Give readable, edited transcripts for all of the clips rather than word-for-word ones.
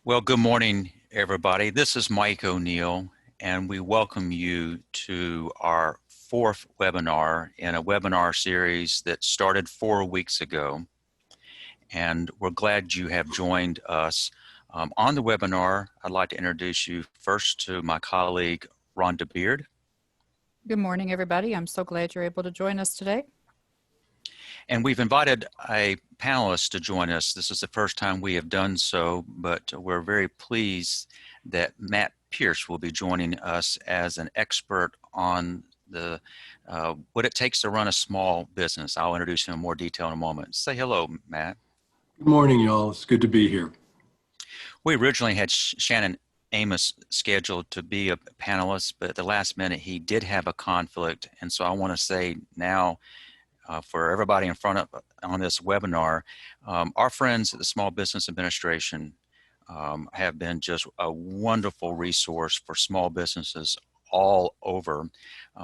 Well, good morning, everybody. This is Mike O'Neill, and we welcome you to our fourth webinar in a webinar series that started 4 weeks ago. And we're glad you have joined us. On the webinar, I'd like to introduce you first to my colleague, Rhonda Beard. Good morning, everybody. I'm so glad you're able to join us today. And we've invited a panelist to join us. This is the first time we have done so, but we're very pleased that Matt Pierce will be joining us as an expert on the what it takes to run a small business. I'll introduce him in more detail in a moment. Say hello, Matt. Good morning, y'all. It's good to be here. We originally had Shannon Amos scheduled to be a panelist, but at the last minute he did have a conflict, and so I want to say now for everybody in front of on this webinar, our friends at the Small Business Administration have been just a wonderful resource for small businesses all over.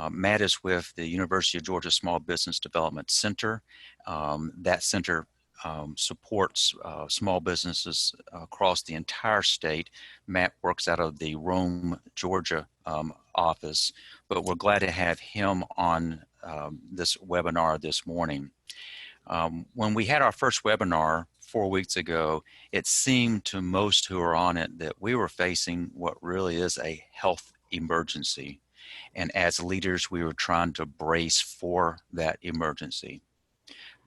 Matt is with the University of Georgia Small Business Development Center. That center supports small businesses across the entire state. Matt works out of the Rome, Georgia office, but we're glad to have him on this webinar this morning. When we had our first webinar 4 weeks ago, it seemed to most who are on it that we were facing what really is a health emergency. And as leaders, we were trying to brace for that emergency.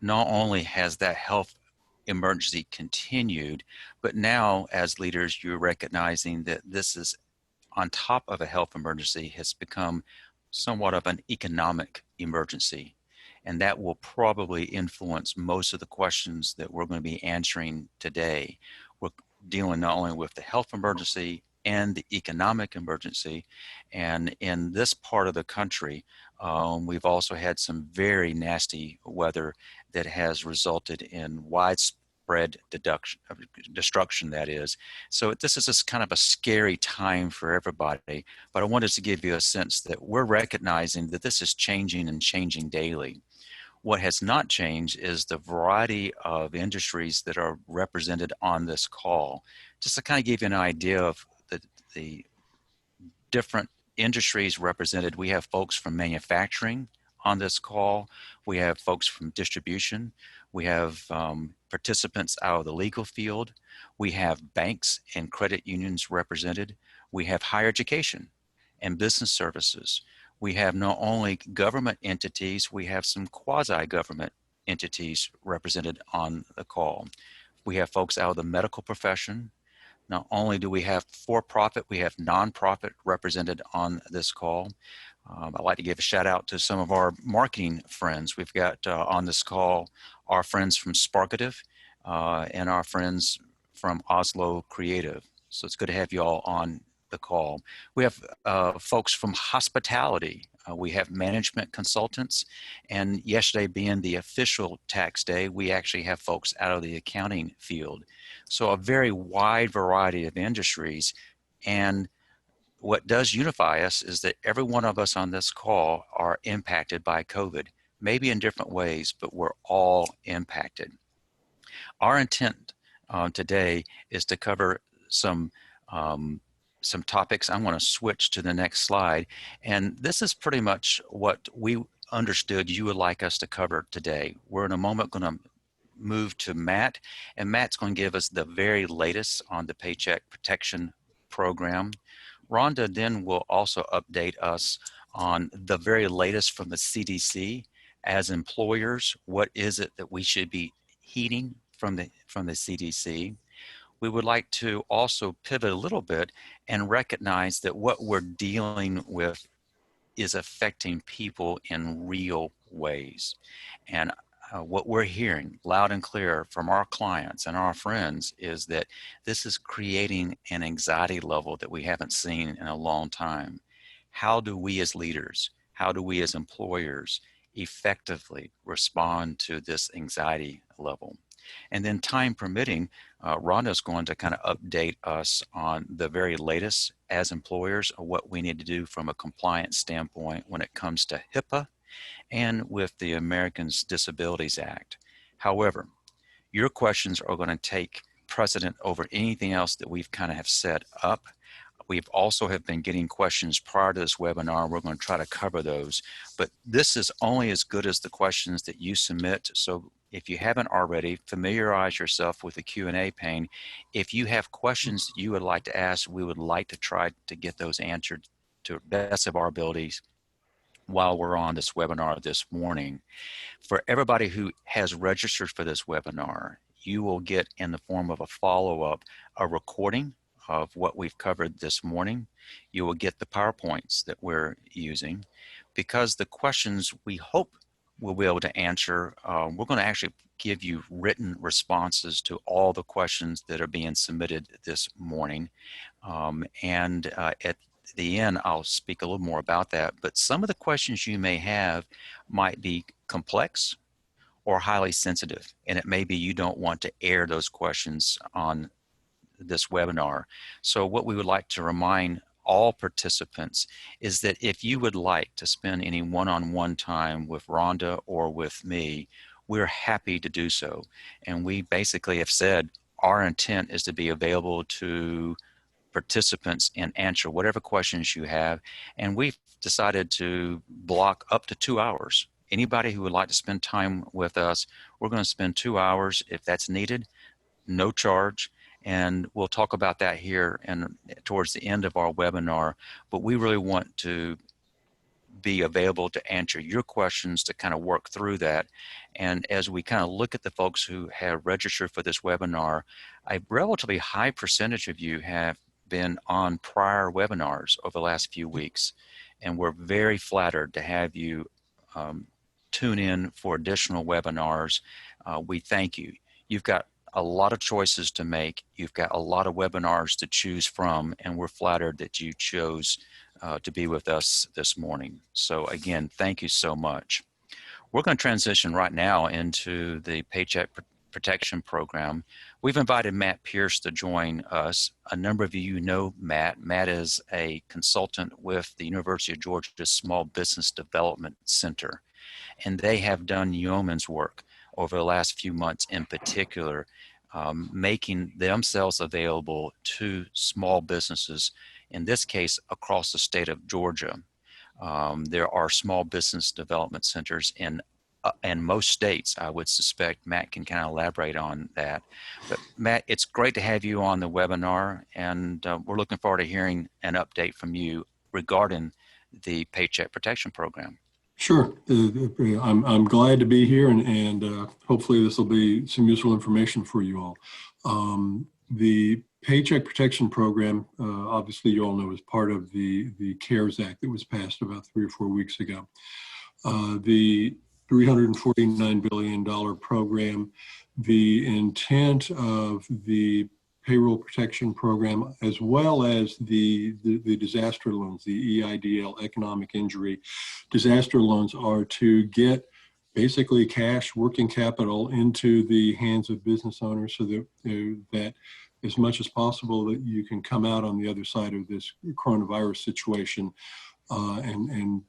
Not only has that health emergency continued, but now as leaders, you're recognizing that this is on top of a health emergency has become somewhat of an economic emergency. And that will probably influence most of the questions that we're going to be answering today. We're dealing not only with the health emergency and the economic emergency. And in this part of the country, we've also had some very nasty weather that has resulted in widespread destruction, that is. So this is just kind of a scary time for everybody, but I wanted to give you a sense that we're recognizing that this is changing and changing daily. What has not changed is the variety of industries that are represented on this call. Just to kind of give you an idea of the different industries represented, we have folks from manufacturing on this call. We have folks from distribution. We have participants out of the legal field. We have banks and credit unions represented. We have higher education and business services. We have not only government entities, we have some quasi-government entities represented on the call. We have folks out of the medical profession. Not only do we have for-profit, we have nonprofit represented on this call. I'd like to give a shout out to some of our marketing friends. We've got on this call our friends from Sparkative and our friends from Oslo Creative. So it's good to have you all on the call. We have folks from hospitality. We have management consultants, and yesterday being the official tax day, we actually have folks out of the accounting field. So a very wide variety of industries. And what does unify us is that every one of us on this call are impacted by COVID, maybe in different ways, but we're all impacted. Our intent today is to cover some topics. I'm going to switch to the next slide. And this is pretty much what we understood you would like us to cover today. We're in a moment going to move to Matt, and Matt's going to give us the very latest on the Paycheck Protection Program. Rhonda then will also update us on the very latest from the CDC. As employers, what is it that we should be heeding from the CDC? We would like to also pivot a little bit and recognize that what we're dealing with is affecting people in real ways. And what we're hearing loud and clear from our clients and our friends is that this is creating an anxiety level that we haven't seen in a long time. How do we as leaders, how do we as employers effectively respond to this anxiety level? And then time permitting, Rhonda's going to kind of update us on the very latest as employers of what we need to do from a compliance standpoint when it comes to HIPAA and with the Americans Disabilities Act. However, your questions are going to take precedent over anything else that we've kind of have set up. We've also have been getting questions prior to this webinar. We're going to try to cover those, but this is only as good as the questions that you submit. So if you haven't already, familiarize yourself with the Q&A pane. If you have questions you would like to ask, we would like to try to get those answered to the best of our abilities while we're on this webinar this morning. For everybody who has registered for this webinar, you will get in the form of a follow-up, a recording of what we've covered this morning. You will get the PowerPoints that we're using. Because the questions we hope we'll be able to answer, we're going to actually give you written responses to all the questions that are being submitted this morning. At the end, I'll speak a little more about that, but some of the questions you may have might be complex or highly sensitive, and it may be you don't want to air those questions on this webinar. So what we would like to remind all participants is that if you would like to spend any one-on-one time with Rhonda or with me, we're happy to do so. And we basically have said our intent is to be available to participants and answer whatever questions you have. And we've decided to block up to 2 hours. Anybody who would like to spend time with us, we're going to spend 2 hours if that's needed, no charge. And we'll talk about that here and towards the end of our webinar. But we really want to be available to answer your questions, to kind of work through that. And as we kind of look at the folks who have registered for this webinar, a relatively high percentage of you have been on prior webinars over the last few weeks. And we're very flattered to have you tune in for additional webinars. We thank you. You've got a lot of choices to make. You've got a lot of webinars to choose from, and we're flattered that you chose to be with us this morning. So again, thank you so much. We're going to transition right now into the Paycheck Protection Program. We've invited Matt Pierce to join us. A number of you know Matt. Matt is a consultant with the University of Georgia Small Business Development Center, and they have done yeoman's work over the last few months in particular, making themselves available to small businesses, in this case, across the state of Georgia. There are small business development centers in most states. I would suspect Matt can kind of elaborate on that. But Matt, it's great to have you on the webinar, and we're looking forward to hearing an update from you regarding the Paycheck Protection Program. Sure. I'm glad to be here, and hopefully this will be some useful information for you all. The Paycheck Protection Program, obviously you all know, is part of the CARES Act that was passed about 3 or 4 weeks ago. The $349 billion program, the intent of the payroll protection program, as well as the disaster loans, the EIDL, economic injury disaster loans, are to get basically cash, working capital, into the hands of business owners so that as much as possible that you can come out on the other side of this coronavirus situation and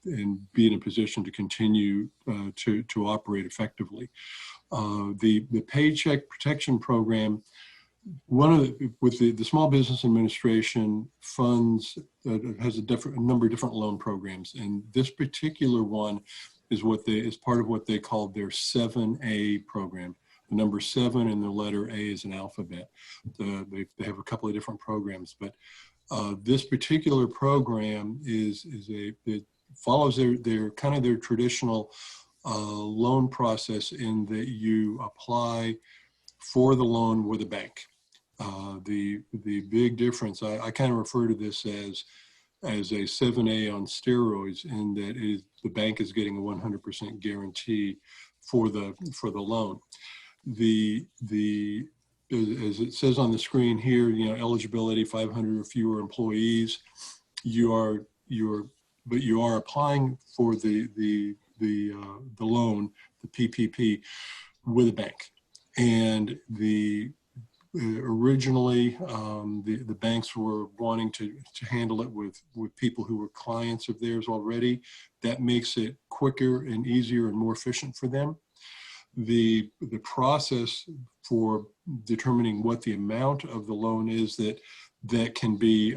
be in a position to continue to operate effectively. The Paycheck Protection Program, with the Small Business Administration funds, has a number of different loan programs, and this particular one is part of what they call their 7A program. The number 7 and the letter A is an alphabet. They have a couple of different programs, but this particular program it follows their kind of their traditional loan process, in that you apply for the loan with a bank. The big difference, I kind of refer to this as a 7A on steroids, in that the bank is getting a 100% guarantee for the loan. As it says on the screen here, eligibility 500 or fewer employees. You are applying for the loan, the PPP, with a bank. And originally, the banks were wanting to handle it with people who were clients of theirs already. That makes it quicker and easier and more efficient for them. the process for determining what the amount of the loan is that can be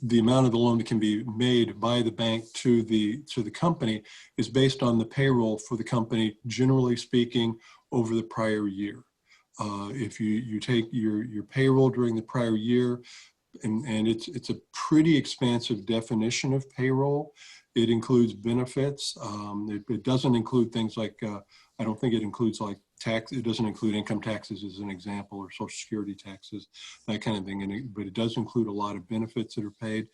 the amount of the loan that can be made by the bank to the company is based on the payroll for the company, generally speaking, over the prior year. If you take your payroll during the prior year, and it's a pretty expansive definition of payroll. It includes benefits. It doesn't include things like, I don't think it includes like tax. It doesn't include income taxes as an example, or Social Security taxes, that kind of thing. But it does include a lot of benefits that are paid.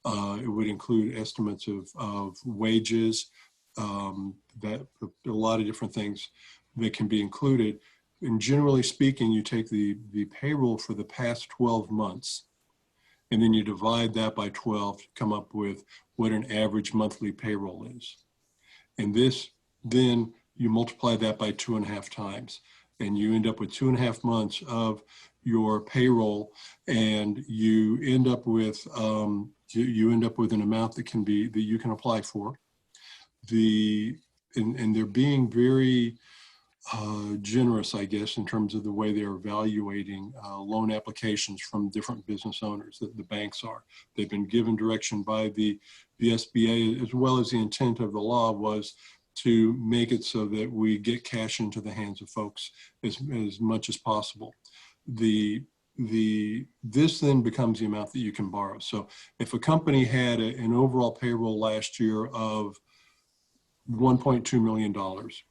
It would include estimates of wages, that a lot of different things that can be included. And generally speaking, you take the payroll for the past 12 months, and then you divide that by 12 to come up with what an average monthly payroll is. And this, then you multiply that by 2.5 times, and you end up with 2.5 months of your payroll, and you end up with an amount that you can apply for. And they're being very generous, I guess, in terms of the way they're evaluating loan applications from different business owners. The banks are. They've been given direction by the SBA, as well as the intent of the law was to make it so that we get cash into the hands of folks as much as possible. This then becomes the amount that you can borrow. So if a company had an overall payroll last year of $1.2 million,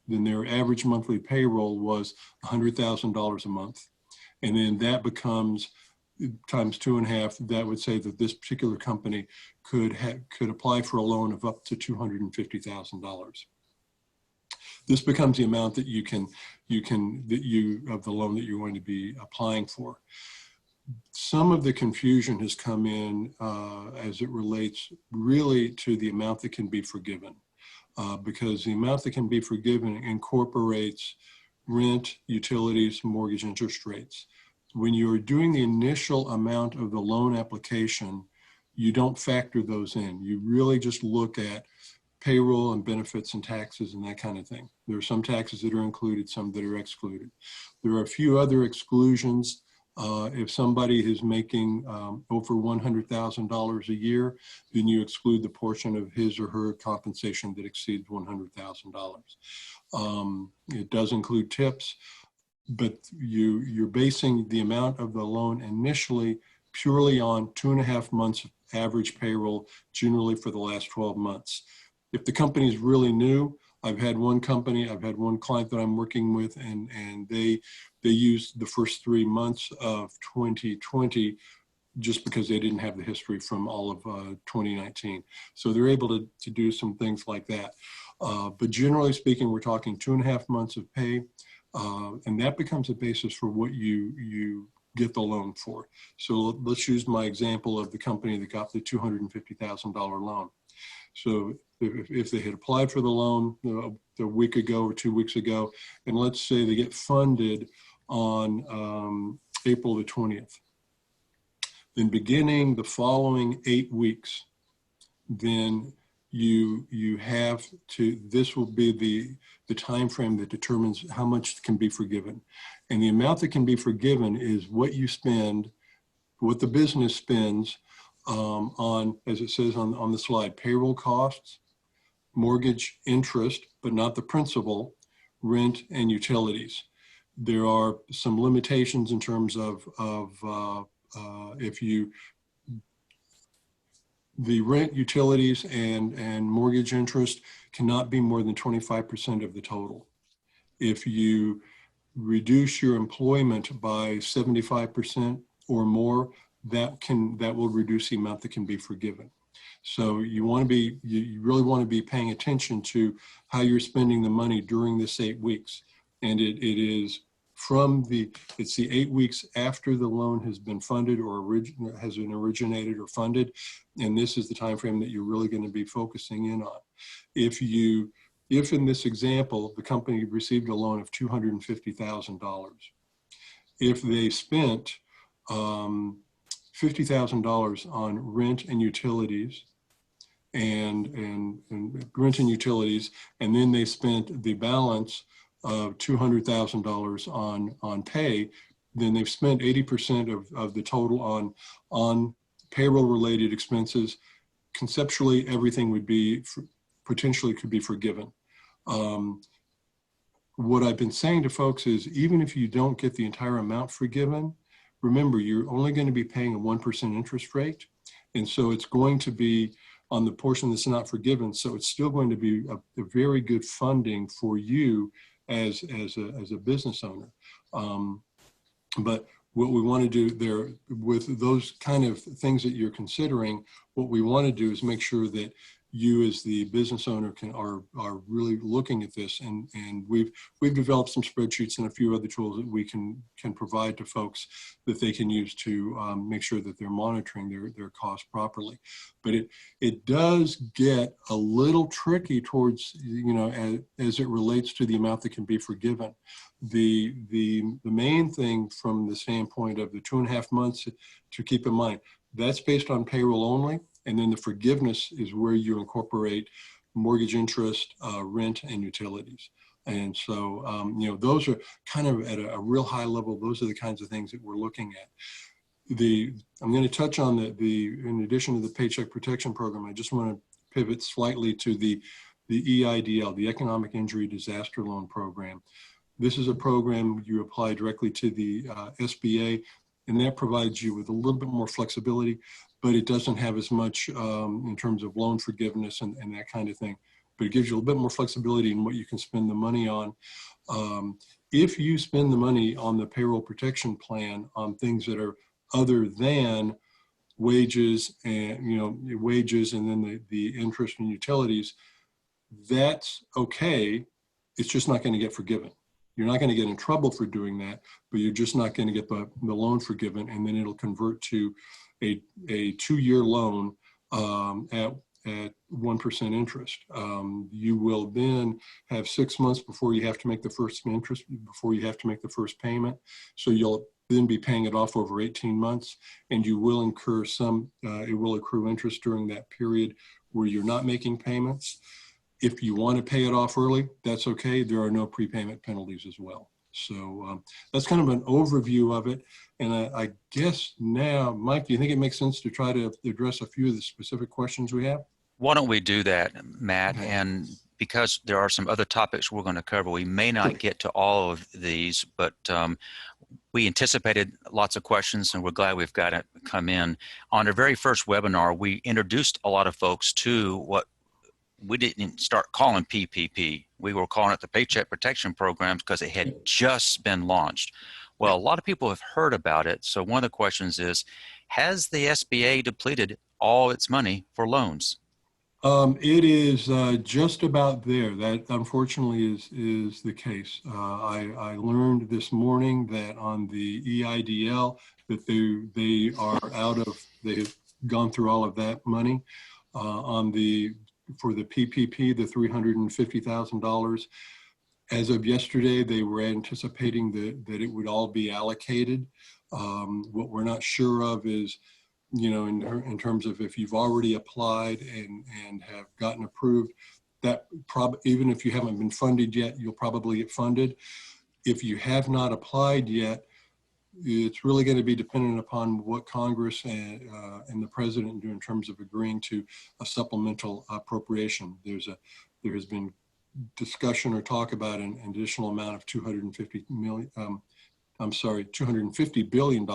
then their average monthly payroll was $100,000 a month. And then that becomes times 2.5. That would say that this particular company could apply for a loan of up to $250,000. This becomes the amount that of the loan that you're going to be applying for. Some of the confusion has come in as it relates really to the amount that can be forgiven. Because the amount that can be forgiven incorporates rent, utilities, mortgage interest rates. When you're doing the initial amount of the loan application, you don't factor those in. You really just look at payroll and benefits and taxes and that kind of thing. There are some taxes that are included, some that are excluded. There are a few other exclusions. If somebody is making over $100,000 a year, then you exclude the portion of his or her compensation that exceeds $100,000. It does include tips, but you're basing the amount of the loan initially purely on 2.5 months of average payroll, generally for the last 12 months. If the company is really new, I've had one client that I'm working with, and they used the first 3 months of 2020 just because they didn't have the history from all of 2019. So they're able to do some things like that. But generally speaking, we're talking 2.5 months of pay, and that becomes a basis for what you get the loan for. So let's use my example of the company that got the $250,000 loan. So if they had applied for the loan a week ago or 2 weeks ago, and let's say they get funded on April the 20th, then beginning the following 8 weeks, then you have to, this will be the time frame that determines how much can be forgiven. And the amount that can be forgiven is what you spend, what the business spends on, as it says on the slide, payroll costs, mortgage interest, but not the principal, rent, and utilities. There are some limitations in terms of the rent, utilities, and mortgage interest cannot be more than 25% of the total. If you reduce your employment by 75% or more, that will reduce the amount that can be forgiven. So you really want to be paying attention to how you're spending the money during this 8 weeks. And it's the 8 weeks after the loan has been funded or has been originated or funded. And this is the time frame that you're really going to be focusing in on. If in this example, the company received a loan of $250,000, if they spent $50,000 on rent and utilities, and rent and utilities, and then they spent the balance of $200,000 on pay, then they've spent 80% of the total on payroll related expenses. Conceptually, everything would be potentially could be forgiven. What I've been saying to folks is, even if you don't get the entire amount forgiven, remember, you're only going to be paying a 1% interest rate. And so it's going to be on the portion that's not forgiven. So it's still going to be a very good funding for you as a business owner. But what we want to do there with those kind of things that you're considering, what we want to do is make sure that you as the business owner are really looking at this, and we've developed some spreadsheets and a few other tools that we can provide to folks that they can use to make sure that they're monitoring their costs properly. But it does get a little tricky towards, as it relates to the amount that can be forgiven. The main thing from the standpoint of the 2.5 months to keep in mind, that's based on payroll only. And then the forgiveness is where you incorporate mortgage interest, rent, and utilities. And so, those are kind of at a real high level. Those are the kinds of things that we're looking at. I'm going to touch on in addition to the Paycheck Protection Program, I just want to pivot slightly to the EIDL, the Economic Injury Disaster Loan Program. This is a program you apply directly to the SBA, and that provides you with a little bit more flexibility, but it doesn't have as much in terms of loan forgiveness and that kind of thing. But it gives you a little bit more flexibility in what you can spend the money on. If you spend the money on the payroll protection plan on things that are other than wages and then the interest and utilities, that's okay. It's just not going to get forgiven. You're not going to get in trouble for doing that, but you're just not going to get the loan forgiven, and then it'll convert to a 2-year loan at 1% interest. You will then have 6 months before you have to make the first interest, before you have to make the first payment. So you'll then be paying it off over 18 months, and you will incur it will accrue interest during that period where you're not making payments. If you want to pay it off early, that's okay. There are no prepayment penalties as well. So that's kind of an overview of it. And I guess now, Mike, do you think it makes sense to try to address a few of the specific questions we have? Why don't we do that, Matt? Okay. And because there are some other topics we're going to cover, we may not get to all of these, but we anticipated lots of questions, and we're glad we've got it come in. On our very first webinar, we introduced a lot of folks to what we didn't start calling PPP. We were calling it the Paycheck Protection Program because it had just been launched. Well, a lot of people have heard about it. So one of the questions is, has the SBA depleted all its money for loans? It is just about there. That unfortunately is the case. I learned this morning that on the EIDL that they are they have gone through all of that money. For the PPP, the $350,000. As of yesterday, they were anticipating that it would all be allocated. What we're not sure of is, in terms of if you've already applied and have gotten approved, that even if you haven't been funded yet, you'll probably get funded. If you have not applied yet, it's really going to be dependent upon what Congress and the president do in terms of agreeing to a supplemental appropriation. There has been discussion or talk about an additional amount of $250 billion,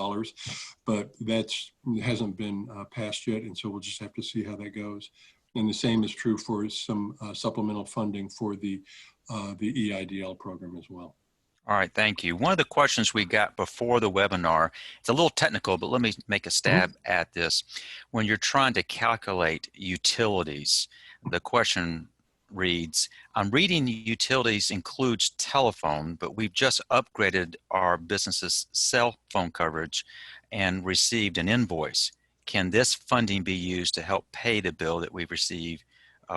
but that hasn't been passed yet, and so we'll just have to see how that goes. And the same is true for some supplemental funding for the EIDL program as well. All right, thank you. One of the questions we got before the webinar, it's a little technical, but let me make a stab at this. When you're trying to calculate utilities, the question reads, I'm reading utilities includes telephone, but we've just upgraded our business's cell phone coverage and received an invoice. Can this funding be used to help pay the bill that we've received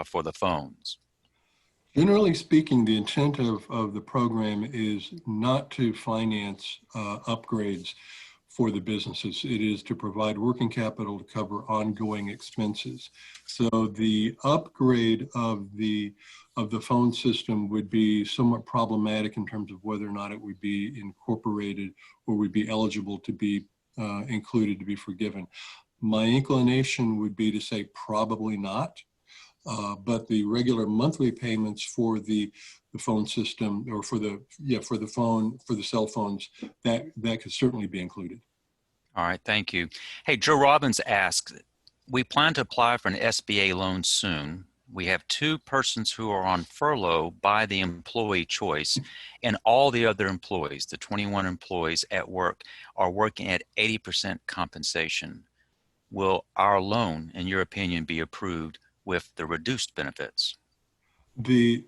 for the phones? Generally speaking, the intent of the program is not to finance upgrades for the businesses. It is to provide working capital to cover ongoing expenses. So the upgrade of the phone system would be somewhat problematic in terms of whether or not it would be incorporated or would be eligible to be included to be forgiven. My inclination would be to say probably not, but the regular monthly payments for the phone system, or for the cell phones, that could certainly be included. All right, thank you. Hey, Joe Robbins asks, we plan to apply for an SBA loan soon. We have 2 persons who are on furlough by the employee choice, and all the other employees, the 21 employees at work, are working at 80% compensation. Will our loan, in your opinion, be approved with the reduced benefits? It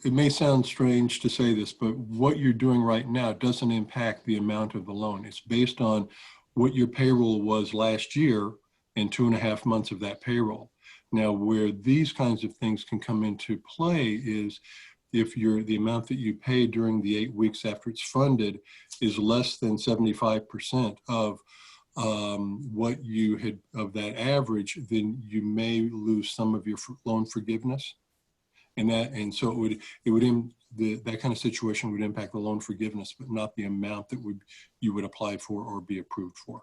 may sound strange to say this, but what you're doing right now doesn't impact the amount of the loan. It's based on what your payroll was last year and 2.5 months of that payroll. Now, where these kinds of things can come into play is if the amount that you pay during the 8 weeks after it's funded is less than 75% of what you had of that average, then you may lose some of your loan forgiveness. And so that kind of situation would impact the loan forgiveness, but not the amount that you would apply for or be approved for.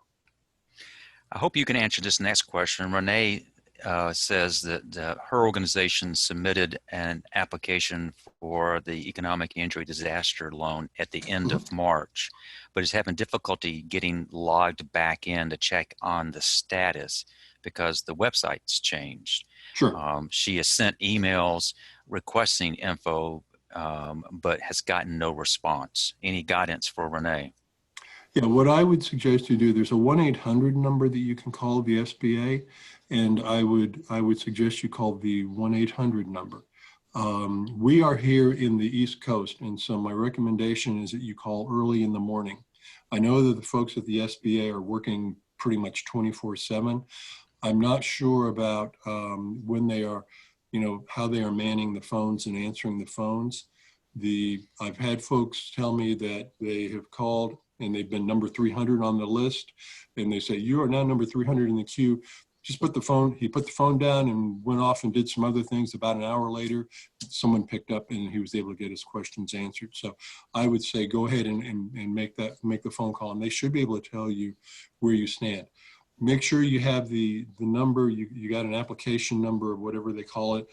I hope you can answer this next question. Renee says that her organization submitted an application for the economic injury disaster loan at the end of March, but is having difficulty getting logged back in to check on the status because the website's changed. Sure. She has sent emails requesting info, but has gotten no response. Any guidance for Renee? Yeah, what I would suggest you do, there's a 1-800 number that you can call the SBA, and I would suggest you call the 1-800 number. We are here in the East Coast, and so my recommendation is that you call early in the morning. I know that the folks at the SBA are working pretty much 24/7. I'm not sure about when they are, how they are manning the phones and answering the phones. I've had folks tell me that they have called and they've been number 300 on the list, and they say, you are now number 300 in the queue. He put the phone down and went off and did some other things. About an hour later, someone picked up and he was able to get his questions answered. So I would say go ahead and make the phone call, and they should be able to tell you where you stand. Make sure you have the number, you got an application number or whatever they call it.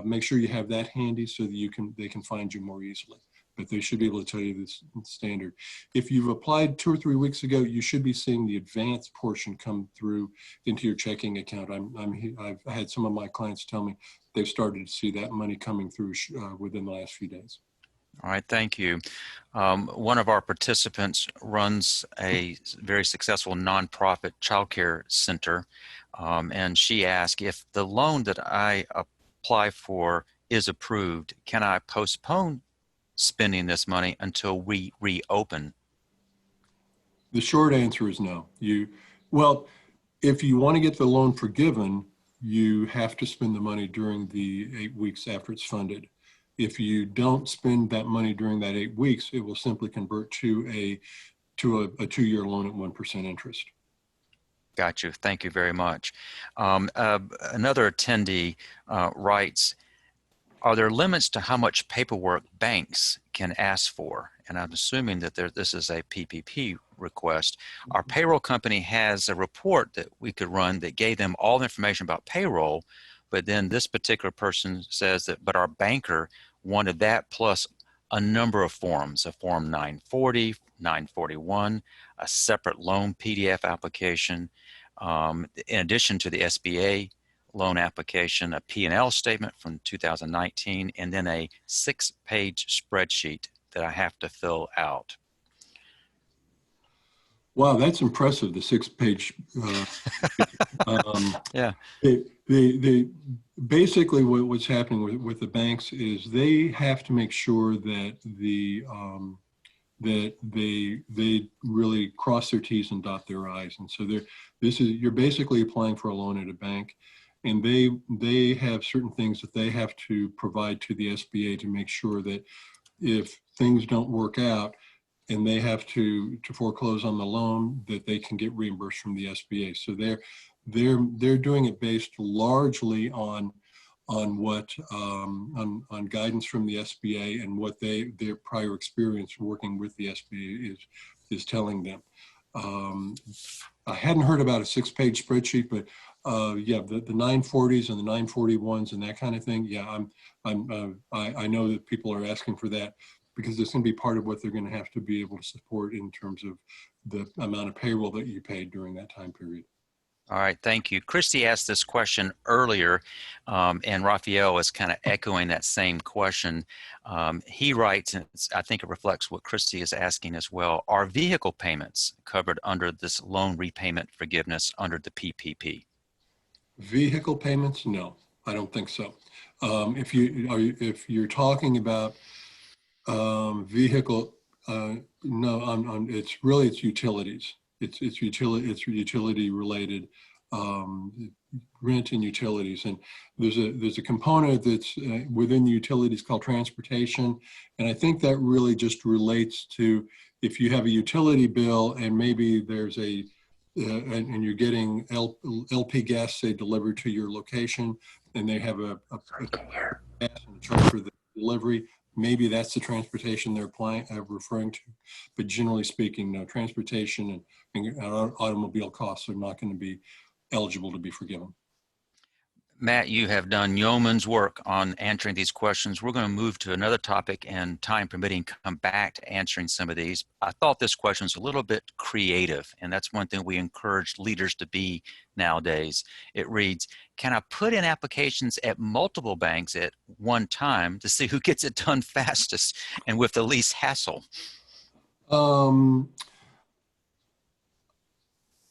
Make sure you have that handy so that they can find you more easily. But they should be able to tell you this standard. If you've applied 2 or 3 weeks ago, you should be seeing the advanced portion come through into your checking account. I've had some of my clients tell me they've started to see that money coming through within the last few days. All right, thank you. One of our participants runs a very successful nonprofit childcare center, and she asked, if the loan that I apply for is approved, can I postpone spending this money until we reopen? The short answer is no. If you want to get the loan forgiven, you have to spend the money during the 8 weeks after it's funded. If you don't spend that money during that 8 weeks, it will simply convert to a 2-year loan at 1% interest. Got you. Thank you very much. Another attendee writes, are there limits to how much paperwork banks can ask for? And I'm assuming that this is a PPP request. Our payroll company has a report that we could run that gave them all the information about payroll, but then this particular person says but our banker wanted that plus a number of forms, a Form 940, 941, a separate loan PDF application, in addition to the SBA loan application, a P&L statement from 2019, and then a 6-page spreadsheet that I have to fill out. Wow, that's impressive, the 6-page. Yeah. Basically what's happening with the banks is they have to make sure that that they really cross their T's and dot their I's. And so you're basically applying for a loan at a bank, and they have certain things that they have to provide to the SBA to make sure that if things don't work out, and they have to foreclose on the loan, that they can get reimbursed from the SBA. So they're doing it based largely on what on guidance from the SBA and what their prior experience working with the SBA is telling them. I hadn't heard about a 6-page spreadsheet, but yeah, the 940s and the 941s and that kind of thing. Yeah, I know that people are asking for that, because it's going to be part of what they're going to have to be able to support in terms of the amount of payroll that you paid during that time period. All right, thank you. Christy asked this question earlier, and Raphael is kind of echoing that same question. He writes, and I think it reflects what Christy is asking as well, are vehicle payments covered under this loan repayment forgiveness under the PPP? Vehicle payments? No, I don't think so. If you're talking about vehicle, no, it's utilities. It's utility related, rent and utilities. And there's a component that's within the utilities called transportation. And I think that really just relates to if you have a utility bill and maybe there's and you're getting LP gas, say, delivered to your location, and they have a gas and a charge for the delivery. Maybe that's the transportation they're referring to, but generally speaking, no. Transportation and automobile costs are not going to be eligible to be forgiven. Matt, you have done yeoman's work on answering these questions. We're going to move to another topic and, time permitting, come back to answering some of these. I thought this question was a little bit creative, and that's one thing we encourage leaders to be nowadays. It reads, can I put in applications at multiple banks at one time to see who gets it done fastest and with the least hassle?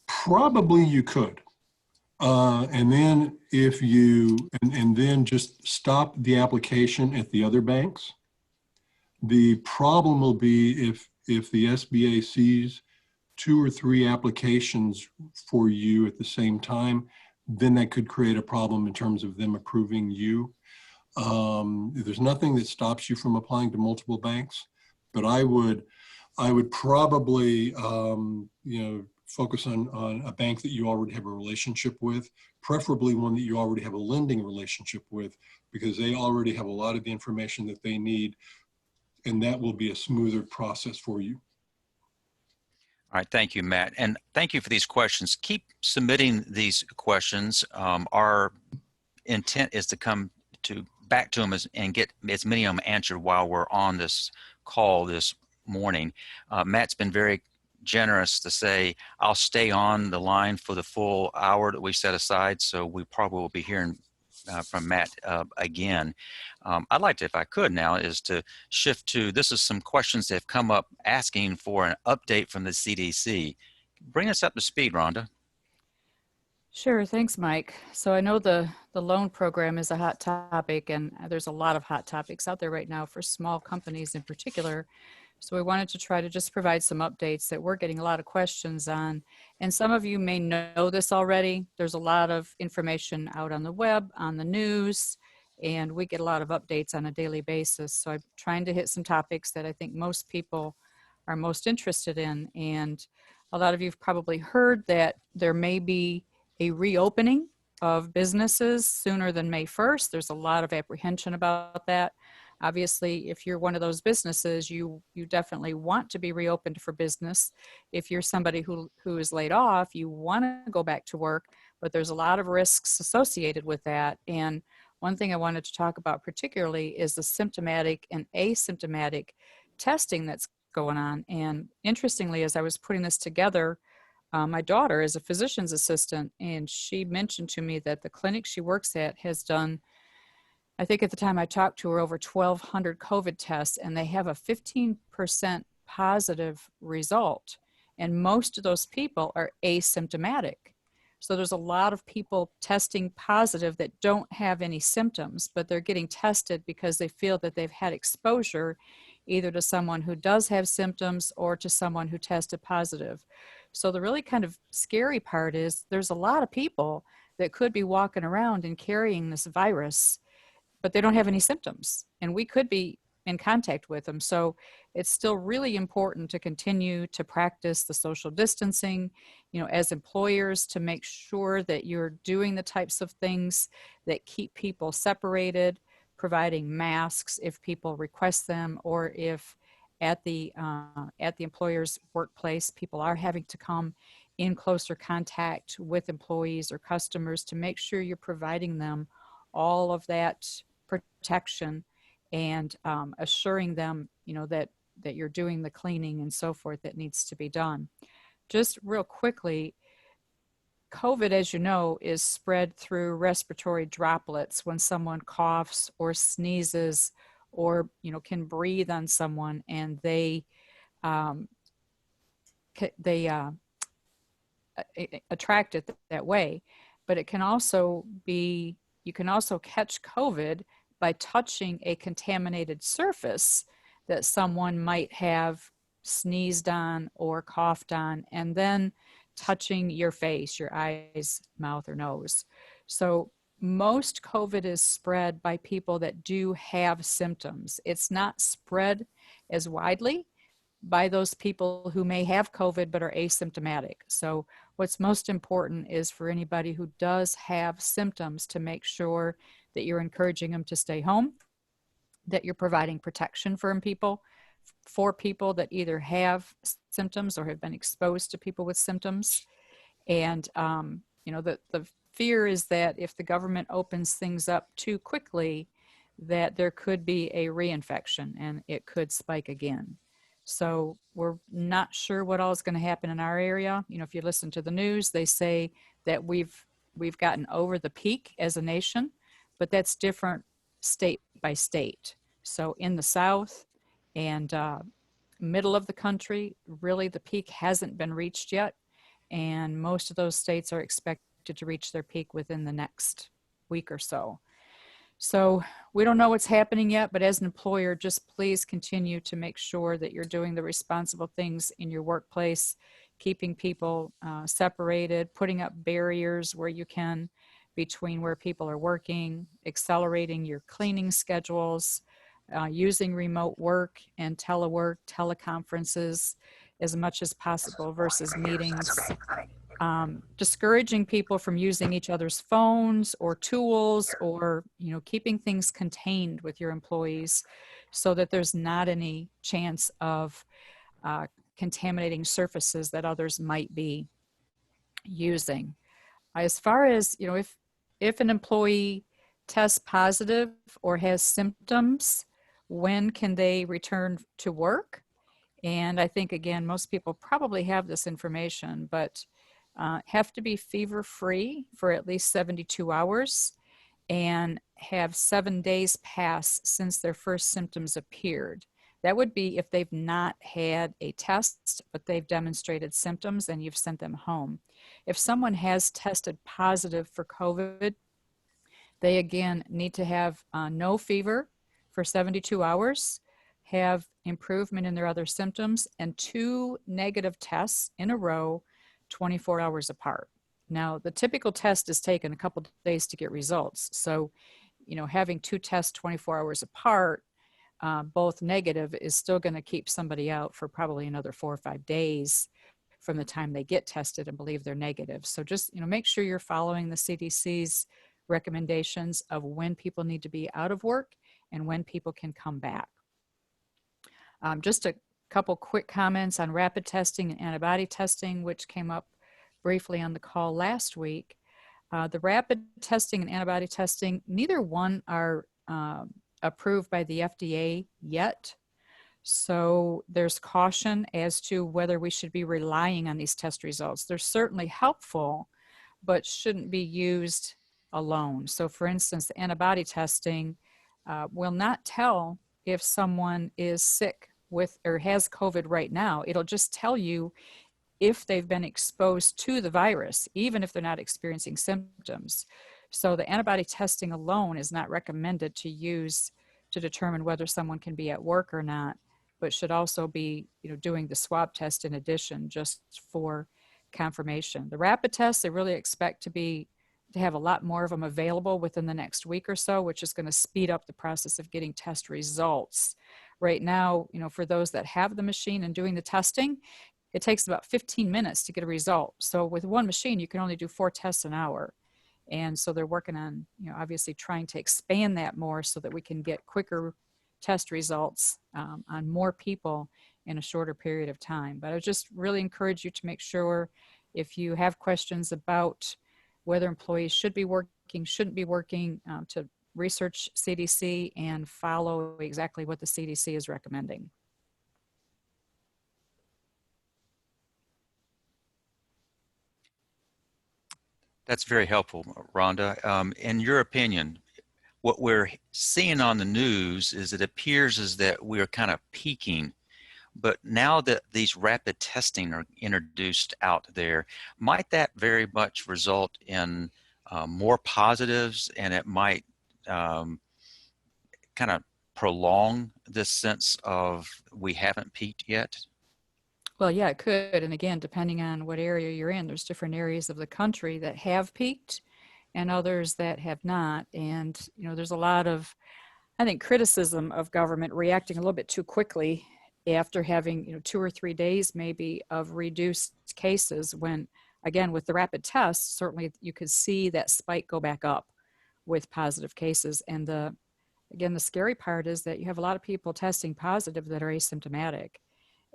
Probably you could. And then and then just stop the application at the other banks. The problem will be if the SBA sees 2 or 3 applications for you at the same time, then that could create a problem in terms of them approving you. There's nothing that stops you from applying to multiple banks, but I would probably, focus on a bank that you already have a relationship with, preferably one that you already have a lending relationship with, because they already have a lot of the information that they need, and that will be a smoother process for you. All right, thank you, Matt. And thank you for these questions. Keep submitting these questions. Our intent is to come back to them and get as many of them answered while we're on this call this morning. Matt's been very generous to say, I'll stay on the line for the full hour that we set aside, so we probably will be hearing from Matt again. I'd like to, if I could now, is to shift to, this is some questions that have come up asking for an update from the CDC. Bring us up to speed, Rhonda. Sure, thanks, Mike. So I know the loan program is a hot topic, and there's a lot of hot topics out there right now for small companies in particular. So we wanted to try to just provide some updates that we're getting a lot of questions on. And some of you may know this already. There's a lot of information out on the web, on the news, and we get a lot of updates on a daily basis. So I'm trying to hit some topics that I think most people are most interested in. And a lot of you have probably heard that there may be a reopening of businesses sooner than May 1st. There's a lot of apprehension about that. Obviously, if you're one of those businesses, you definitely want to be reopened for business. If you're somebody who is laid off, you want to go back to work, but there's a lot of risks associated with that. And one thing I wanted to talk about particularly is the symptomatic and asymptomatic testing that's going on. And interestingly, as I was putting this together, my daughter is a physician's assistant, and she mentioned to me that the clinic she works at has done, I think at the time I talked to her, over 1,200 COVID tests, and they have a 15% positive result. And most of those people are asymptomatic. So there's a lot of people testing positive that don't have any symptoms, but they're getting tested because they feel that they've had exposure either to someone who does have symptoms or to someone who tested positive. So the really kind of scary part is there's a lot of people that could be walking around and carrying this virus, but they don't have any symptoms. And we could be in contact with them. So it's still really important to continue to practice the social distancing, as employers, to make sure that you're doing the types of things that keep people separated, providing masks if people request them, or if at the employer's workplace, people are having to come in closer contact with employees or customers, to make sure you're providing them all of that protection and assuring them, that you're doing the cleaning and so forth that needs to be done. Just real quickly, COVID, as you know, is spread through respiratory droplets when someone coughs or sneezes or, can breathe on someone, and they attract it that way. But it can also be, you can also catch COVID by touching a contaminated surface that someone might have sneezed on or coughed on, and then touching your face, your eyes, mouth, or nose. So most COVID is spread by people that do have symptoms. It's not spread as widely by those people who may have COVID but are asymptomatic. So what's most important is for anybody who does have symptoms to make sure that you're encouraging them to stay home, that you're providing protection for people that either have symptoms or have been exposed to people with symptoms. And, the fear is that if the government opens things up too quickly, that there could be a reinfection and it could spike again. So we're not sure what all is going to happen in our area. If you listen to the news, they say that we've gotten over the peak as a nation, but that's different state by state. So in the South and middle of the country, really the peak hasn't been reached yet. And most of those states are expected to reach their peak within the next week or so. So we don't know what's happening yet, but as an employer, just please continue to make sure that you're doing the responsible things in your workplace, keeping people separated, putting up barriers where you can between where people are working, accelerating your cleaning schedules, using remote work and telework, teleconferences as much as possible versus meetings. Discouraging people from using each other's phones or tools, or keeping things contained with your employees so that there's not any chance of contaminating surfaces that others might be using. As far as if an employee tests positive or has symptoms, when can they return to work? And I think, again, most people probably have this information, but have to be fever-free for at least 72 hours and have 7 days pass since their first symptoms appeared. That would be if they've not had a test, but they've demonstrated symptoms and you've sent them home. If someone has tested positive for COVID, they again need to have no fever for 72 hours, have improvement in their other symptoms, and 2 negative tests in a row 24 hours apart. Now, the typical test is taken a couple of days to get results. So, having 2 tests 24 hours apart, both negative, is still going to keep somebody out for probably another 4 or 5 days from the time they get tested and believe they're negative. So just, make sure you're following the CDC's recommendations of when people need to be out of work and when people can come back. Just a couple quick comments on rapid testing and antibody testing, which came up briefly on the call last week. The rapid testing and antibody testing, neither one are approved by the FDA yet. So there's caution as to whether we should be relying on these test results. They're certainly helpful, but shouldn't be used alone. So for instance, the antibody testing will not tell if someone is sick with or has COVID right now. It'll just tell you if they've been exposed to the virus, even if they're not experiencing symptoms. So the antibody testing alone is not recommended to use to determine whether someone can be at work or not, but should also be, doing the swab test in addition, just for confirmation. The rapid tests, they really expect to be to have a lot more of them available within the next week or so, which is going to speed up the process of getting test results. Right now, for those that have the machine and doing the testing, it takes about 15 minutes to get a result. So with one machine, you can only do 4 tests an hour. And so they're working on, obviously trying to expand that more so that we can get quicker test results on more people in a shorter period of time. But I would just really encourage you to make sure, if you have questions about whether employees should be working, shouldn't be working, to research CDC and follow exactly what the CDC is recommending. That's very helpful, Rhonda. In your opinion, what we're seeing on the news is it appears as that we're kind of peaking. But now that these rapid testing are introduced out there, might that very much result in more positives, and it might kind of prolong this sense of we haven't peaked yet? Well, yeah, it could. And again, depending on what area you're in, there's different areas of the country that have peaked and others that have not. And, there's a lot of, I think, criticism of government reacting a little bit too quickly after having, 2 or 3 days maybe of reduced cases, when, again, with the rapid tests, certainly you could see that spike go back up with positive cases. And the scary part is that you have a lot of people testing positive that are asymptomatic.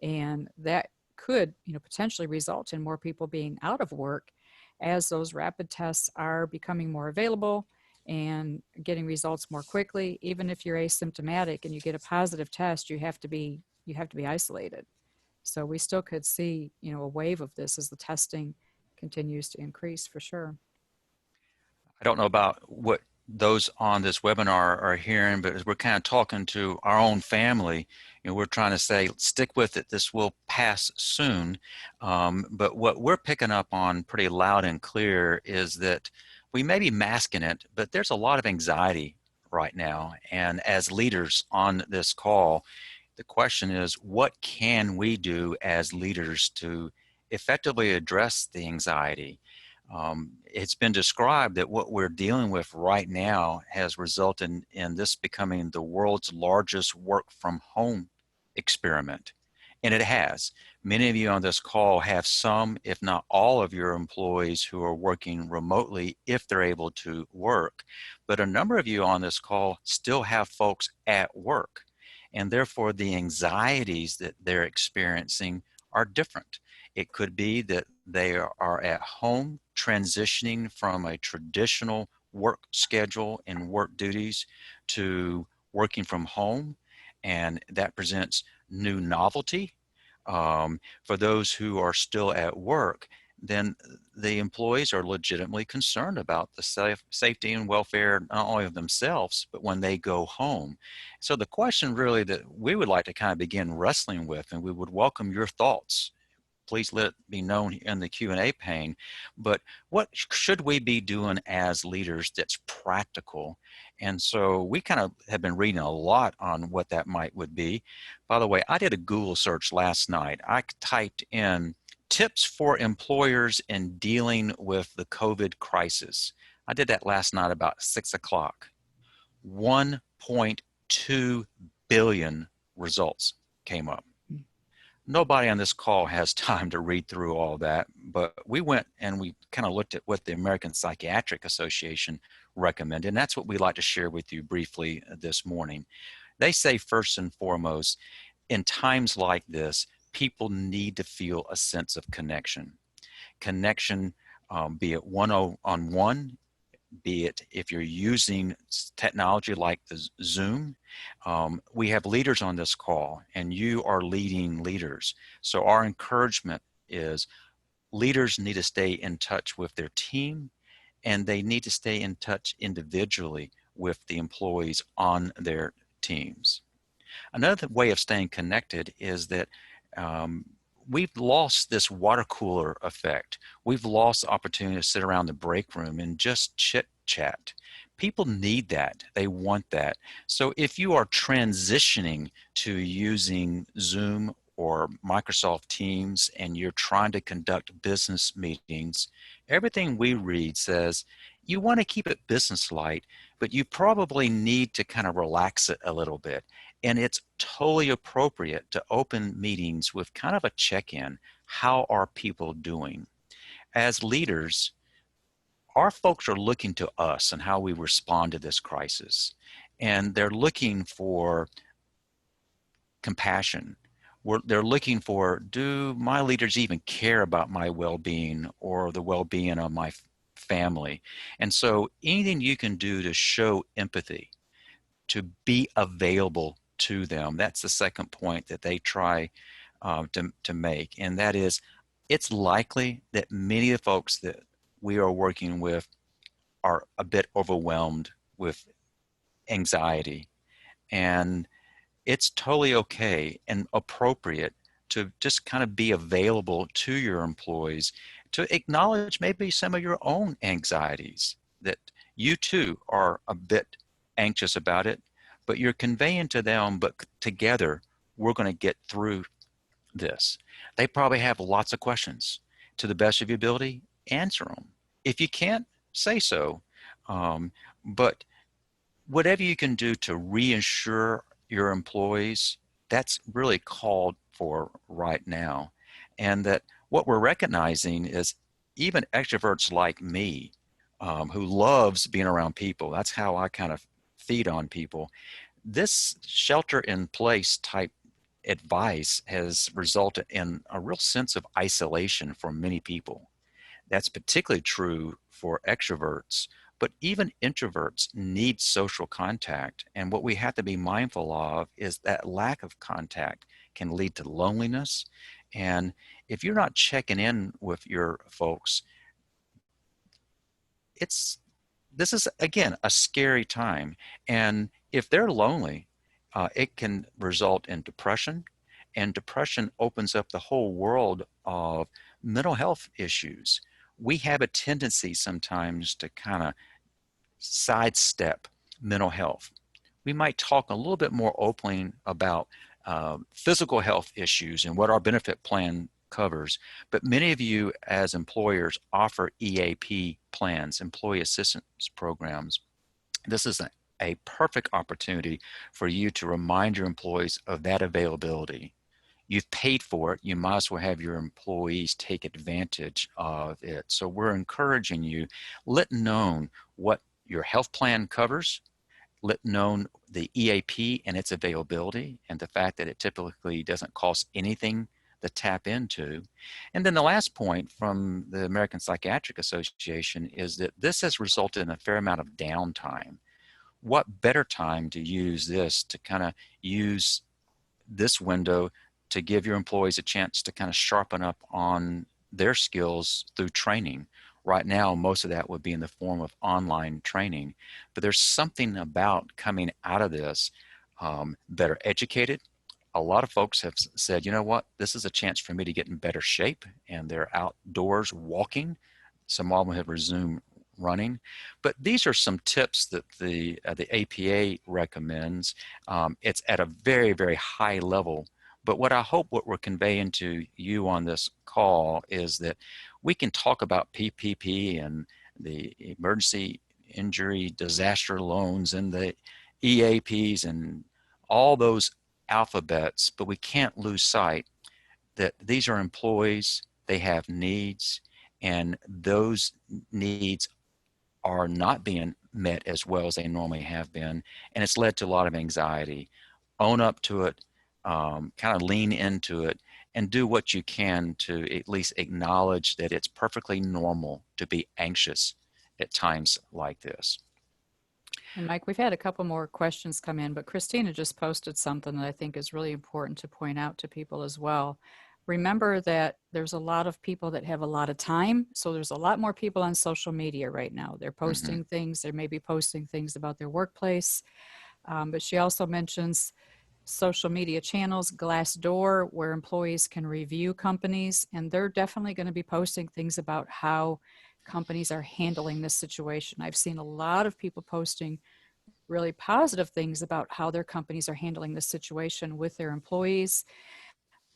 And that could, potentially result in more people being out of work as those rapid tests are becoming more available and getting results more quickly. Even if you're asymptomatic and you get a positive test, you have to be isolated. So we still could see, a wave of this as the testing continues to increase, for sure. I don't know about what those on this webinar are hearing, but as we're kind of talking to our own family, we're trying to say, stick with it. This will pass soon. But what we're picking up on pretty loud and clear is that we may be masking it, but there's a lot of anxiety right now. And as leaders on this call, the question is, what can we do as leaders to effectively address the anxiety? It's been described that what we're dealing with right now has resulted in this becoming the world's largest work from home experiment. And it has. Many of you on this call have some, if not all of your employees who are working remotely if they're able to work. But a number of you on this call still have folks at work. And therefore, the anxieties that they're experiencing are different. It could be that they are at home transitioning from a traditional work schedule and work duties to working from home, and that presents new novelty. For those who are still at work, then the employees are legitimately concerned about the safety and welfare, not only of themselves, but when they go home. So the question really that we would like to kind of begin wrestling with, and we would welcome your thoughts, please let it be known in the Q&A pane, but what should we be doing as leaders that's practical? And so we kind of have been reading a lot on what that would be. By the way, I did a Google search last night. I typed in tips for employers in dealing with the COVID crisis. I did that last night about 6 o'clock. 1.2 billion results came up. Nobody on this call has time to read through all that, but we went and we kind of looked at what the American Psychiatric Association recommended, and that's what we'd like to share with you briefly this morning. They say, first and foremost, in times like this, people need to feel a sense of connection. Connection, be it one-on-one, be it if you're using technology like the Zoom. We have leaders on this call, and you are leading leaders. So our encouragement is leaders need to stay in touch with their team, and they need to stay in touch individually with the employees on their teams. Another way of staying connected is that we've lost this water cooler effect. We've lost the opportunity to sit around the break room and just chit chat. People need that. They want that. So if you are transitioning to using Zoom or Microsoft Teams and you're trying to conduct business meetings, everything we read says you want to keep it business-like, but you probably need to kind of relax it a little bit. And it's totally appropriate to open meetings with kind of a check-in. How are people doing? As leaders, our folks are looking to us and how we respond to this crisis. And they're looking for compassion. They're looking for, do my leaders even care about my well-being or the well-being of my family? And so anything you can do to show empathy, to be available to them, that's the second point that they try to make. And that is, it's likely that many of the folks that we are working with are a bit overwhelmed with anxiety. And it's totally okay and appropriate to just kind of be available to your employees, to acknowledge maybe some of your own anxieties, that you too are a bit anxious about it, but you're conveying to them, but together we're going to get through this. They probably have lots of questions. To the best of your ability, answer them. If you can't, say so. But whatever you can do to reassure your employees, that's really called for right now. And that what we're recognizing is even extroverts like me, who loves being around people, that's how I kind of feed on people. This shelter in place type advice has resulted in a real sense of isolation for many people. That's particularly true for extroverts, but even introverts need social contact. And what we have to be mindful of is that lack of contact can lead to loneliness. And if you're not checking in with your folks, this is again a scary time. And if they're lonely, it can result in depression, and depression opens up the whole world of mental health issues. We have a tendency sometimes to kind of sidestep mental health. We might talk a little bit more openly about physical health issues and what our benefit plan covers, but many of you as employers offer EAP plans, employee assistance programs. This is a perfect opportunity for you to remind your employees of that availability. You've paid for it, you might as well have your employees take advantage of it. So we're encouraging you, let known what your health plan covers, let known the EAP and its availability, and the fact that it typically doesn't cost anything to tap into. And then the last point from the American Psychiatric Association is that this has resulted in a fair amount of downtime. What better time to use this, to kind of use this window to give your employees a chance to kind of sharpen up on their skills through training. Right now, most of that would be in the form of online training, but there's something about coming out of this better educated. A lot of folks have said, you know what, this is a chance for me to get in better shape, and they're outdoors walking. Some of them have resumed running. But these are some tips that the APA recommends. It's at a very, very high level. But what I hope what we're conveying to you on this call is that we can talk about PPP and the emergency injury disaster loans and the EAPs and all those alphabets, but we can't lose sight that these are employees, they have needs, and those needs are not being met as well as they normally have been, and it's led to a lot of anxiety. Own up to it, kind of lean into it, and do what you can to at least acknowledge that it's perfectly normal to be anxious at times like this. And Mike, we've had a couple more questions come in, but Christina just posted something that I think is really important to point out to people as well. Remember that there's a lot of people that have a lot of time. So there's a lot more people on social media right now. They're posting things, they may be posting things about their workplace. But she also mentions social media channels, Glassdoor, where employees can review companies, and they're definitely going to be posting things about how companies are handling this situation. I've seen a lot of people posting really positive things about how their companies are handling this situation with their employees.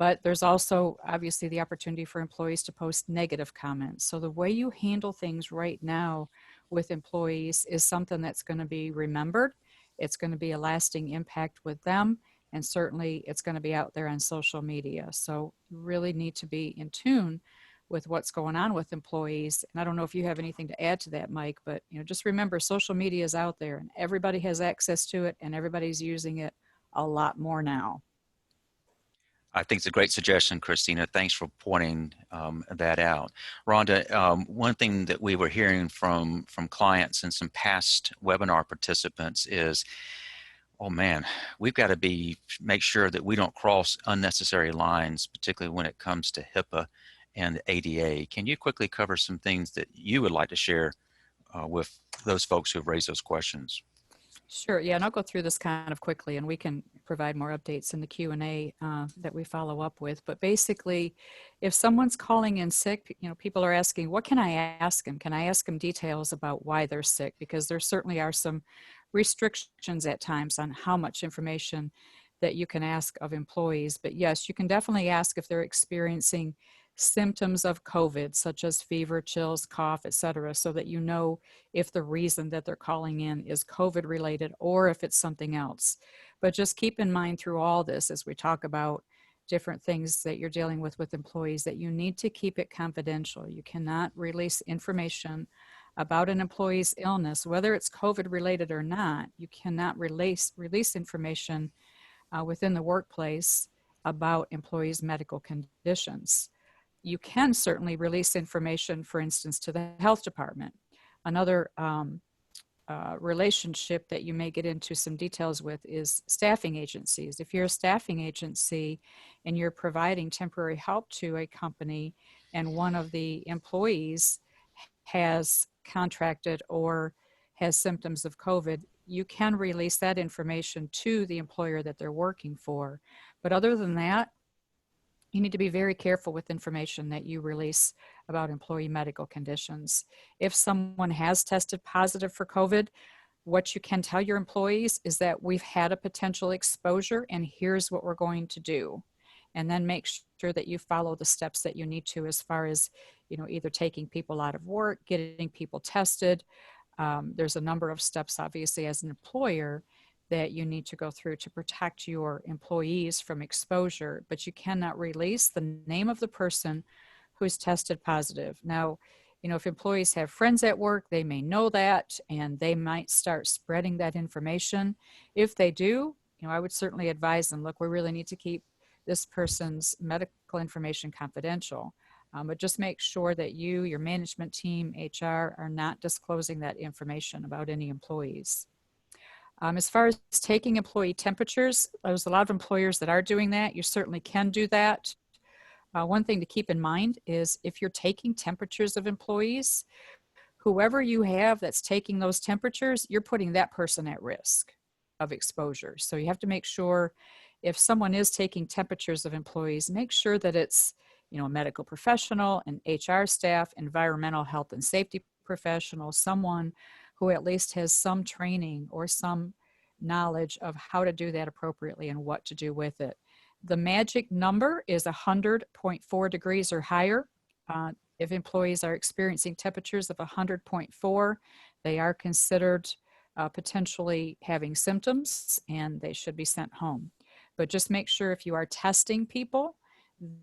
But there's also obviously the opportunity for employees to post negative comments. So the way you handle things right now with employees is something that's going to be remembered. It's going to be a lasting impact with them. And certainly it's going to be out there on social media. So you really need to be in tune with what's going on with employees. And I don't know if you have anything to add to that, Mike, but just remember social media is out there and everybody has access to it and everybody's using it a lot more now. I think it's a great suggestion, Christina. Thanks for pointing that out. Rhonda, one thing that we were hearing from clients and some past webinar participants is, oh man, we've got to make sure that we don't cross unnecessary lines, particularly when it comes to HIPAA and ADA. Can you quickly cover some things that you would like to share with those folks who have raised those questions? Sure. Yeah, and I'll go through this kind of quickly, and we can provide more updates in the Q&A that we follow up with. But basically, if someone's calling in sick, people are asking, what can I ask them? Can I ask them details about why they're sick? Because there certainly are some restrictions at times on how much information that you can ask of employees. But yes, you can definitely ask if they're experiencing symptoms of COVID, such as fever, chills, cough, etc., so that you know if the reason that they're calling in is COVID related or if it's something else. But just keep in mind through all this, as we talk about different things that you're dealing with employees, that you need to keep it confidential. You cannot release information about an employee's illness, whether it's COVID related or not. You cannot release information within the workplace about employees' medical conditions. You can certainly release information, for instance, to the health department. Another relationship that you may get into some details with is staffing agencies. If you're a staffing agency and you're providing temporary help to a company and one of the employees has contracted or has symptoms of COVID, you can release that information to the employer that they're working for. But other than that, you need to be very careful with information that you release about employee medical conditions. If someone has tested positive for COVID, what you can tell your employees is that we've had a potential exposure and here's what we're going to do. And then make sure that you follow the steps that you need to as far as, either taking people out of work, getting people tested. There's a number of steps, obviously, as an employer that you need to go through to protect your employees from exposure, but you cannot release the name of the person who's tested positive. Now, if employees have friends at work, they may know that and they might start spreading that information. If they do, I would certainly advise them, look, we really need to keep this person's medical information confidential. But just make sure that you, your management team, HR, are not disclosing that information about any employees. As far as taking employee temperatures, there's a lot of employers that are doing that. You certainly can do that. One thing to keep in mind is if you're taking temperatures of employees, whoever you have that's taking those temperatures, you're putting that person at risk of exposure. So you have to make sure if someone is taking temperatures of employees, make sure that it's a medical professional, an HR staff, environmental health and safety professional, someone who at least has some training or some knowledge of how to do that appropriately and what to do with it. The magic number is 100.4 degrees or higher. If employees are experiencing temperatures of 100.4, they are considered potentially having symptoms and they should be sent home. But just make sure if you are testing people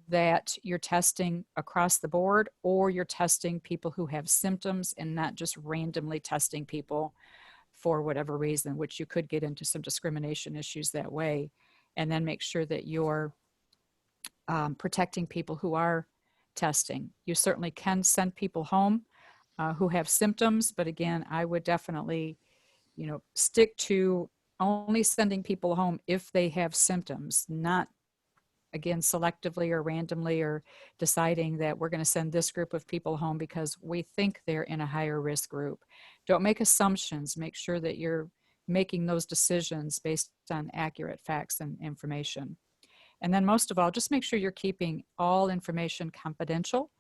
that you're testing across the board or you're testing people who have symptoms and not just randomly testing people for whatever reason, which you could get into some discrimination issues that way. And then make sure that you're protecting people who are testing. You certainly can send people home who have symptoms, but again, I would definitely, stick to only sending people home if they have symptoms, not again, selectively or randomly or deciding that we're going to send this group of people home because we think they're in a higher risk group. Don't make assumptions. Make sure that you're making those decisions based on accurate facts and information. And then most of all, just make sure you're keeping all information confidential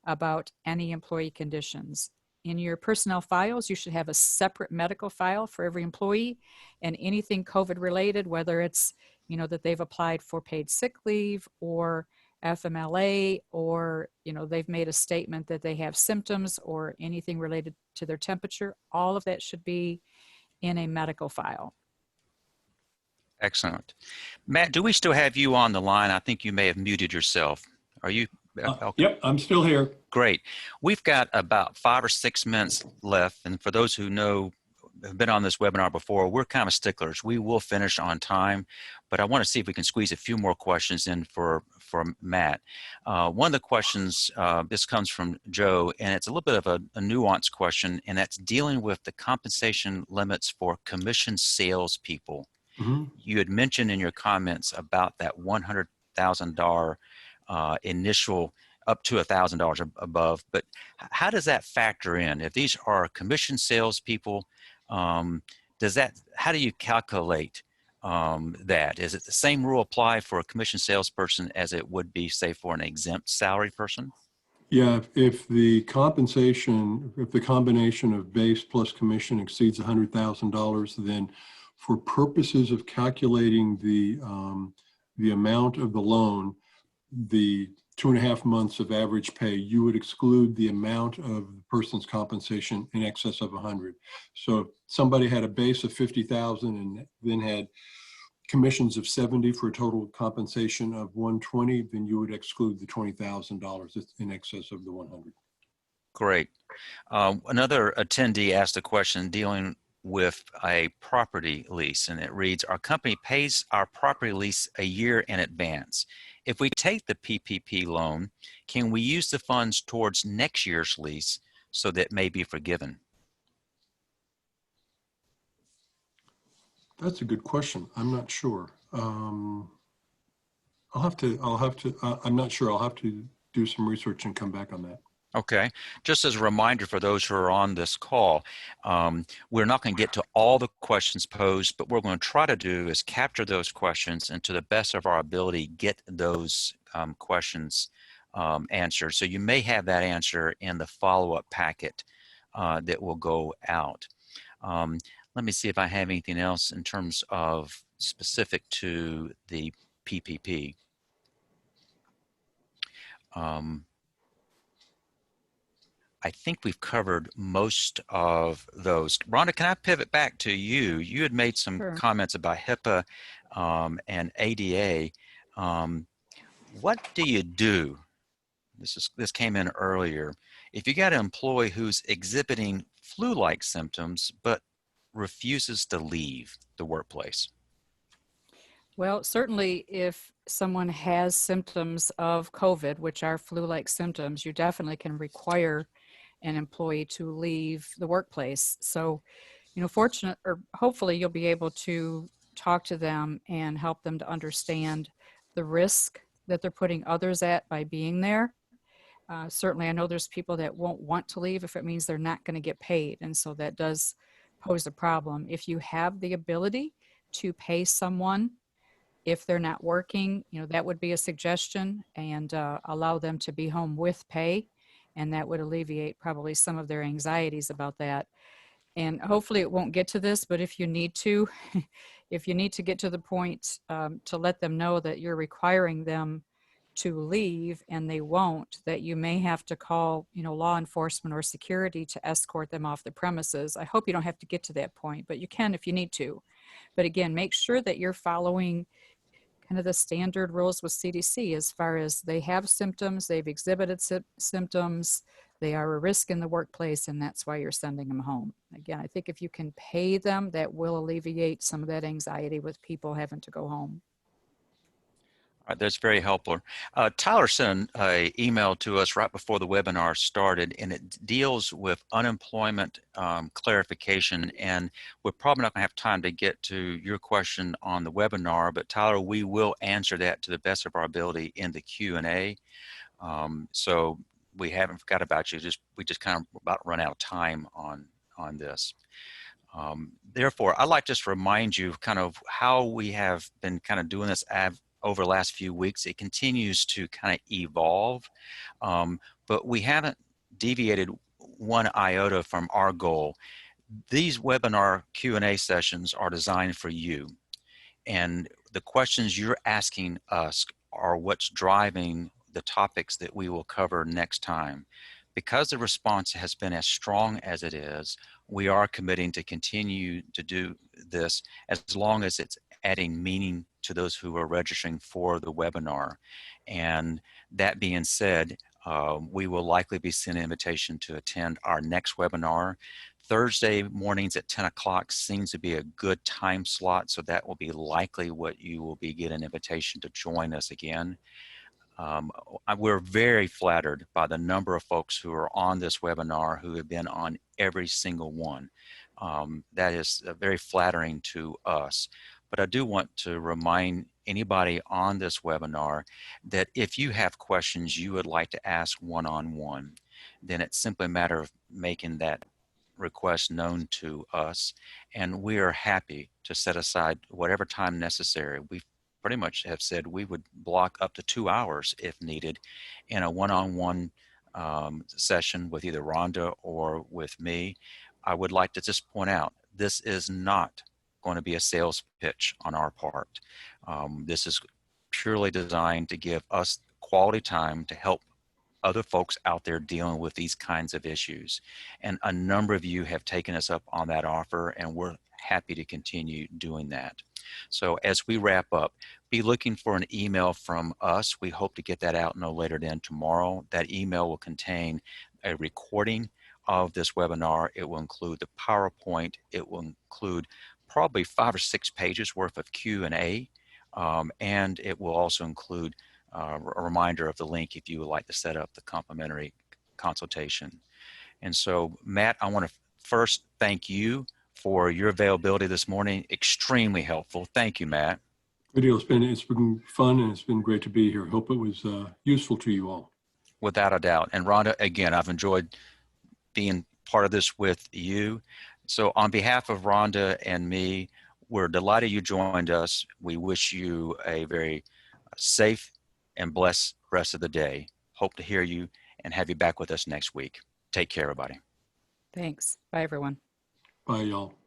about any employee conditions. In your personnel files, you should have a separate medical file for every employee, and anything COVID related, whether it's that they've applied for paid sick leave or FMLA, or they've made a statement that they have symptoms or anything related to their temperature. All of that should be in a medical file. Excellent. Matt, do we still have you on the line? I think you may have muted yourself. Are you? Okay. Yep, I'm still here. Great. We've got about 5 or 6 minutes left. And for those who have been on this webinar before, we're kind of sticklers. We will finish on time, but I want to see if we can squeeze a few more questions in for Matt. One of the questions, this comes from Joe, and it's a little bit of a nuanced question, and that's dealing with the compensation limits for commission salespeople. Mm-hmm. You had mentioned in your comments about that $100,000 initial up to $1,000 above, but how does that factor in? If these are commission salespeople, how do you calculate that? Is it the same rule apply for a commission salesperson as it would be, say, for an exempt salary person? Yeah, if the combination of base plus commission exceeds $100,000, then for purposes of calculating the amount of the loan, the 2.5 months of average pay, you would exclude the amount of the person's compensation in excess of 100. So if somebody had a base of 50,000 and then had commissions of 70 for a total compensation of 120, then you would exclude the $20,000 in excess of the 100. Great. Another attendee asked a question dealing with a property lease, and it reads, our company pays our property lease a year in advance. If we take the PPP loan, can we use the funds towards next year's lease so that it may be forgiven? That's a good question. I'm not sure. I'm not sure. I'll have to do some research and come back on that. Okay. Just as a reminder for those who are on this call, we're not going to get to all the questions posed, but what we're going to try to do is capture those questions and to the best of our ability, get those questions answered. So you may have that answer in the follow-up packet that will go out. Let me see if I have anything else in terms of specific to the PPP. I think we've covered most of those. Rhonda, can I pivot back to you? You had made some Sure. comments about HIPAA and ADA. What do you do? This came in earlier. If you got an employee who's exhibiting flu-like symptoms but refuses to leave the workplace? Well, certainly if someone has symptoms of COVID, which are flu-like symptoms, you definitely can require an employee to leave the workplace. So, hopefully you'll be able to talk to them and help them to understand the risk that they're putting others at by being there. Certainly, I know there's people that won't want to leave if it means they're not going to get paid. And so that does pose a problem. If you have the ability to pay someone if they're not working, that would be a suggestion, and allow them to be home with pay. And that would alleviate probably some of their anxieties about that. And hopefully it won't get to this, but if you need to, if you need to get to the point to let them know that you're requiring them to leave and they won't, that you may have to call, law enforcement or security to escort them off the premises. I hope you don't have to get to that point, but you can if you need to. But again, make sure that you're following kind of the standard rules with CDC as far as they have symptoms, they've exhibited symptoms, they are a risk in the workplace, and that's why you're sending them home. Again, I think if you can pay them, that will alleviate some of that anxiety with people having to go home. All right, that's very helpful. Tyler sent an email to us right before the webinar started, and it deals with unemployment clarification. And we're probably not going to have time to get to your question on the webinar, but Tyler, we will answer that to the best of our ability in the Q&A. So we haven't forgot about you. We just kind of about run out of time on this. Therefore, I'd like just to remind you kind of how we have been kind of doing this over the last few weeks. It continues to kind of evolve, but we haven't deviated one iota from our goal. These webinar Q&A sessions are designed for you, and the questions you're asking us are what's driving the topics that we will cover next time. Because the response has been as strong as it is, we are committing to continue to do this as long as it's adding meaning to those who are registering for the webinar. And that being said, we will likely be sending an invitation to attend our next webinar. Thursday mornings at 10 o'clock seems to be a good time slot, so that will be likely what you will be getting an invitation to join us again. We're very flattered by the number of folks who are on this webinar who have been on every single one. That is very flattering to us. But I do want to remind anybody on this webinar that if you have questions you would like to ask one-on-one, then it's simply a matter of making that request known to us, and we are happy to set aside whatever time necessary. We pretty much have said we would block up to 2 hours if needed in a one-on-one session with either Rhonda or with me. I would like to just point out, this is not going to be a sales pitch on our part. This is purely designed to give us quality time to help other folks out there dealing with these kinds of issues. And a number of you have taken us up on that offer, and we're happy to continue doing that. So as we wrap up, be looking for an email from us. We hope to get that out no later than tomorrow. That email will contain a recording of this webinar. It will include the PowerPoint. It will include probably 5 or 6 pages worth of Q&A, and it will also include a reminder of the link if you would like to set up the complimentary consultation. And so, Matt, I want to first thank you for your availability this morning. Extremely helpful. Thank you, Matt. Good deal. It's been fun, and it's been great to be here. Hope it was useful to you all. Without a doubt. And Rhonda, again, I've enjoyed being part of this with you. So on behalf of Rhonda and me, we're delighted you joined us. We wish you a very safe and blessed rest of the day. Hope to hear you and have you back with us next week. Take care, everybody. Thanks. Bye, everyone. Bye, y'all.